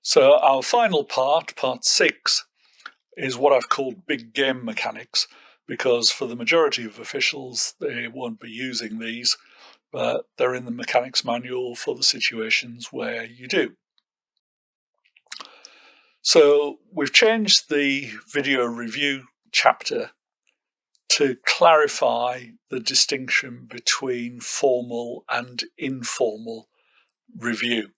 So our final part, part 6, is what I've called big game mechanics, because for the majority of officials, they won't be using these, but they're in the mechanics manual for the situations where you do. So we've changed the video review chapter to clarify the distinction between formal and informal review.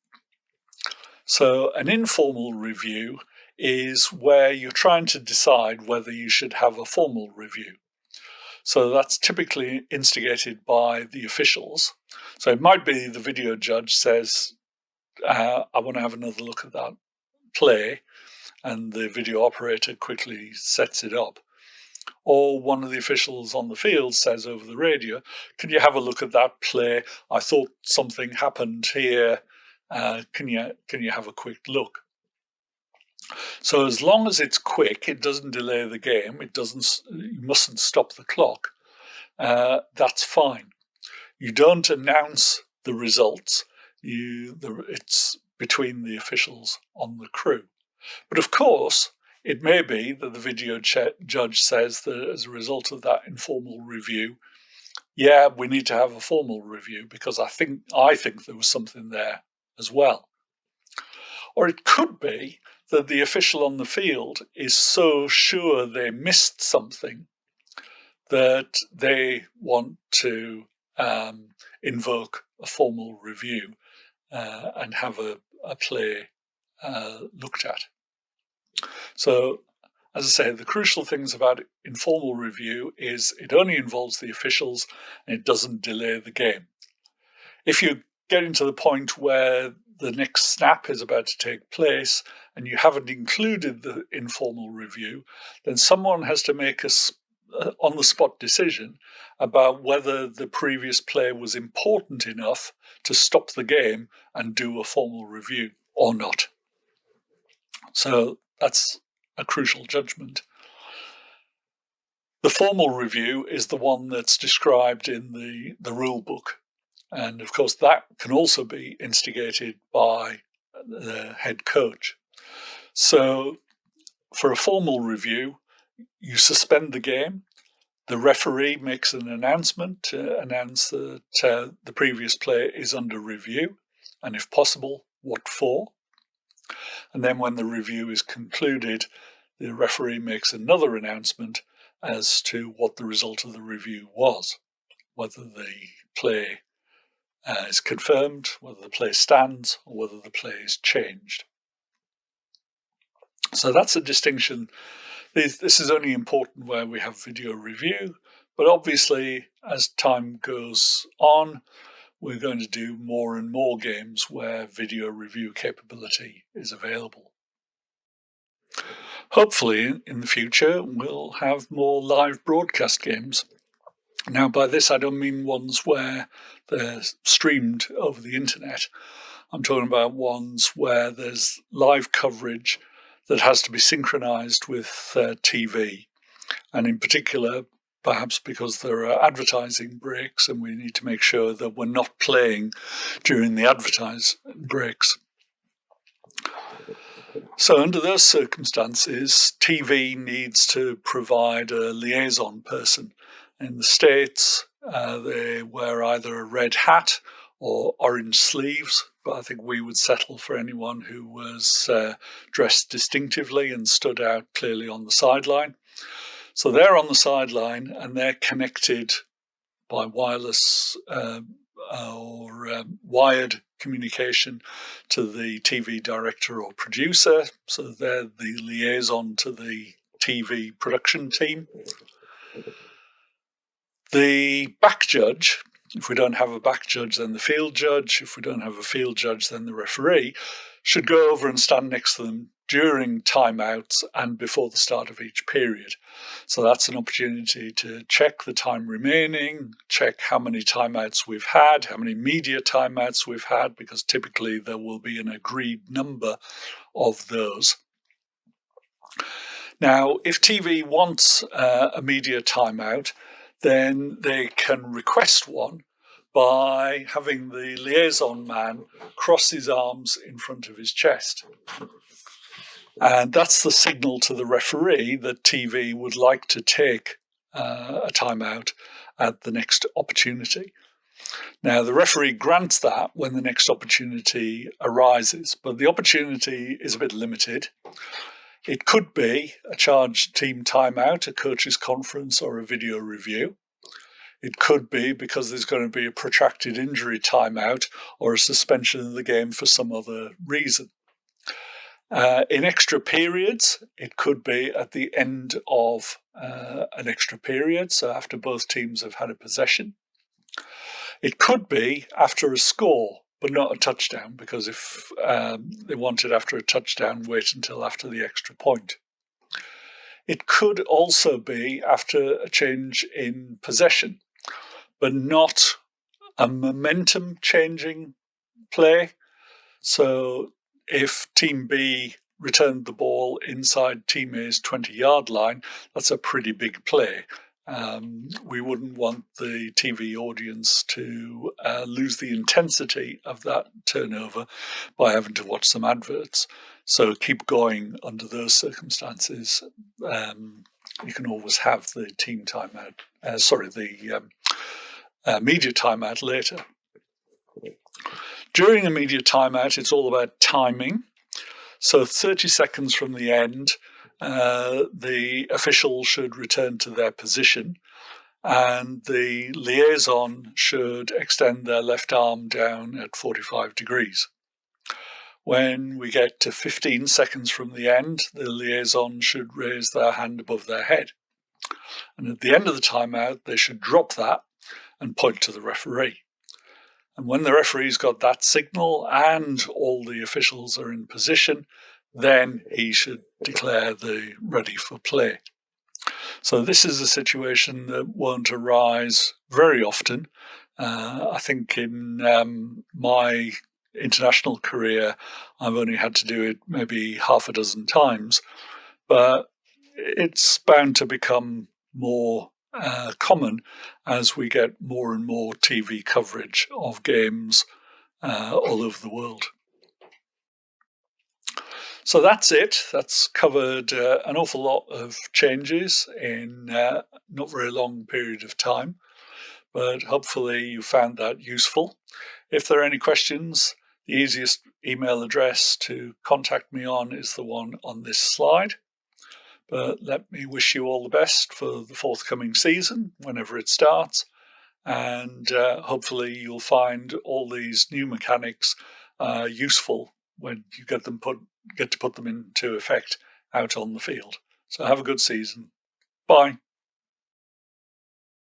So an informal review is where you're trying to decide whether you should have a formal review. So that's typically instigated by the officials. So it might be the video judge says, I want to have another look at that play, and the video operator quickly sets it up. Or one of the officials on the field says over the radio, can you have a look at that play? I thought something happened here. Can you have a quick look? So as long as it's quick, it doesn't delay the game. You mustn't stop the clock. That's fine. You don't announce the results. It's between the officials on the crew. But of course, it may be that the video judge says that as a result of that informal review, yeah, we need to have a formal review because I think there was something there as well. Or it could be that the official on the field is so sure they missed something that they want to invoke a formal review and have a play looked at. So, as I say, the crucial things about informal review is it only involves the officials and it doesn't delay the game. If you're getting to the point where the next snap is about to take place and you haven't included the informal review, then someone has to make a on-the-spot decision about whether the previous play was important enough to stop the game and do a formal review or not. So that's a crucial judgment. The formal review is the one that's described in the rule book. And of course, that can also be instigated by the head coach. So for a formal review, you suspend the game. The referee makes an announcement to announce that the previous play is under review, and if possible, what for. And then when the review is concluded, the referee makes another announcement as to what the result of the review was, whether the play is confirmed, whether the play stands, or whether the play is changed. So that's a distinction. This is only important where we have video review, but obviously as time goes on, we're going to do more and more games where video review capability is available. Hopefully in the future, we'll have more live broadcast games. Now, by this, I don't mean ones where they're streamed over the internet. I'm talking about ones where there's live coverage that has to be synchronized with TV. And in particular, perhaps because there are advertising breaks and we need to make sure that we're not playing during the advertising breaks. So under those circumstances, TV needs to provide a liaison person. In the States, they wear either a red hat or orange sleeves, but I think we would settle for anyone who was dressed distinctively and stood out clearly on the sideline. So they're on the sideline and they're connected by wireless or wired communication to the TV director or producer. So they're the liaison to the TV production team. The back judge, if we don't have a back judge, then the field judge. If we don't have a field judge, then the referee should go over and stand next to them during timeouts and before the start of each period. So that's an opportunity to check the time remaining, check how many timeouts we've had, how many media timeouts we've had, because typically there will be an agreed number of those. Now, if TV wants a media timeout, then they can request one, by having the liaison man cross his arms in front of his chest. And that's the signal to the referee that TV would like to take a timeout at the next opportunity. Now, the referee grants that when the next opportunity arises, but the opportunity is a bit limited. It could be a charged team timeout, a coaches' conference, or a video review. It could be because there's going to be a protracted injury timeout or a suspension of the game for some other reason. In extra periods, it could be at the end of an extra period, so after both teams have had a possession. It could be after a score, but not a touchdown, because if they want it after a touchdown, wait until after the extra point. It could also be after a change in possession, but not a momentum-changing play. So if Team B returned the ball inside Team A's 20-yard line, that's a pretty big play. We wouldn't want the TV audience to lose the intensity of that turnover by having to watch some adverts. So keep going under those circumstances. You can always have the team timeout, media timeout later. During a media timeout, it's all about timing. So 30 seconds from the end, the official should return to their position and the liaison should extend their left arm down at 45 degrees. When we get to 15 seconds from the end, the liaison should raise their hand above their head. And at the end of the timeout, they should drop that and point to the referee. And when the referee's got that signal and all the officials are in position, then he should declare the ready for play. So this is a situation that won't arise very often. I think in my international career, I've only had to do it maybe half a dozen times, but it's bound to become more common as we get more and more TV coverage of games all over the world. So that's it. That's covered an awful lot of changes in not very long period of time, but hopefully you found that useful. If there are any questions, the easiest email address to contact me on is the one on this slide. But let me wish you all the best for the forthcoming season, whenever it starts, and hopefully you'll find all these new mechanics useful when you get to put them into effect out on the field. So have a good season. Bye.